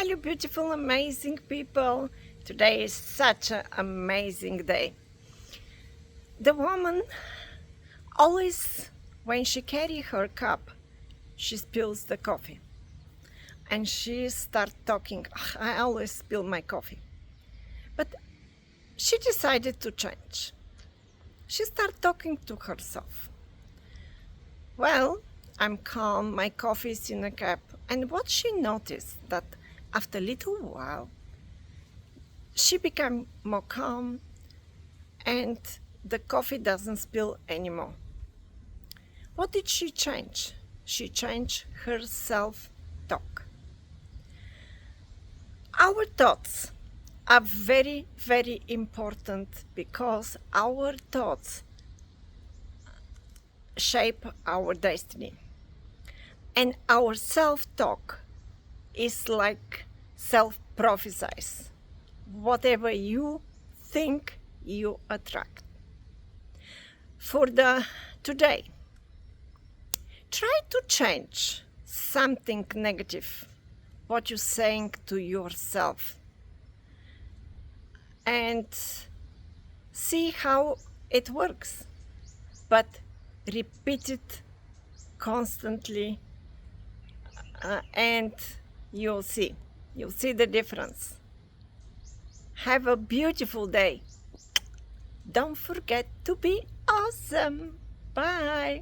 Hello, beautiful, amazing people. Today is such an amazing day. The woman always, when she carry her cup, she spills the coffee. And she start talking, I always spill my coffee. But she decided to change. She start talking to herself. Well, I'm calm, my coffee is in a cup. And what she noticed that after a little while, she became more calm and the coffee doesn't spill anymore. What did she change? She changed her self-talk. Our thoughts are very, very important because our thoughts shape our destiny. And our self-talk is like self-prophesize. Whatever you think, you attract. For today, try to change something negative, what you're saying to yourself, and see how it works. But repeat it constantly, and you'll see the difference. Have a beautiful day. Don't forget to be awesome. Bye.